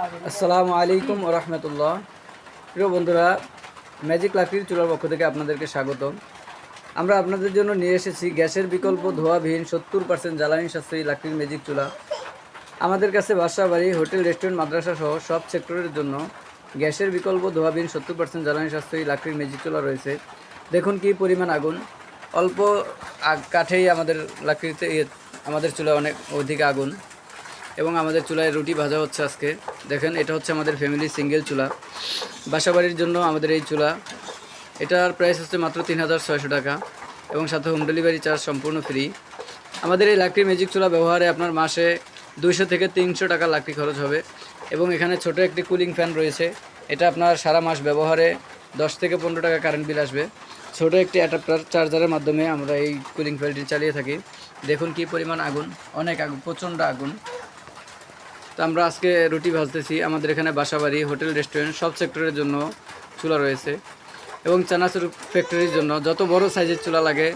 আসসালামু আলাইকুম ওয়া রাহমাতুল্লাহ। প্রিয় বন্ধুরা, ম্যাজিক লাকড়ির চুলার পক্ষ থেকে আপনাদেরকে স্বাগতম। আমরা আপনাদের জন্য নিয়ে এসেছি গ্যাসের বিকল্প ধোঁয়াবিহীন 70% জ্বালানি সাশ্রয়ী লাকড়ির ম্যাজিক চুলা। আমাদের কাছে বাসা বাড়ি, হোটেল, রেস্টুরেন্ট, মাদ্রাসা সহ সব সেক্টরের জন্য গ্যাসের বিকল্প ধোঁয়াবিহীন 70% জ্বালানি সাশ্রয়ী লাকড়ির ম্যাজিক চুলা রয়েছে। দেখুন কি পরিমাণ আগুন। অল্প কাঠেই আমাদের লাকড়িতে আমাদের চুলা অনেক অধিক আগুন। এবং আমাদের চুলায় রুটি ভাজা হচ্ছে আজকে। দেখেন, এটা হচ্ছে আমাদের ফ্যামিলি সিঙ্গেল চুলা, বাসাবাড়ির জন্য আমাদের এই চুলা। এটার প্রাইস হচ্ছে মাত্র 3600 টাকা এবং সাথে হোম ডেলিভারি চার্জ সম্পূর্ণ ফ্রি। আমাদের এই লাকড়ি ম্যাজিক চুলা ব্যবহারে আপনার মাসে 200 থেকে 300 টাকা লাকড়ি খরচ হবে। এবং এখানে ছোট একটি কুলিং ফ্যান রয়েছে, এটা আপনার সারা মাস ব্যবহারে 10 থেকে 15 টাকা কারেন্ট বিল আসবে। ছোট একটি অ্যাডাপ্টার চার্জারের মাধ্যমে আমরা এই কুলিং ফ্যানটি চালিয়ে থাকি। দেখুন কি পরিমাণ আগুন, অনেক আগুন, প্রচণ্ড আগুন। তো আমরা আজকে রুটি ভাজতেছি। আমাদের এখানে বাসাবাড়ি, হোটেল, রেস্টুরেন্ট সব সেক্টরের জন্য চুলা রয়েছে এবং চানাচুর ফ্যাক্টরির জন্য যত বড় সাইজের চুলা লাগে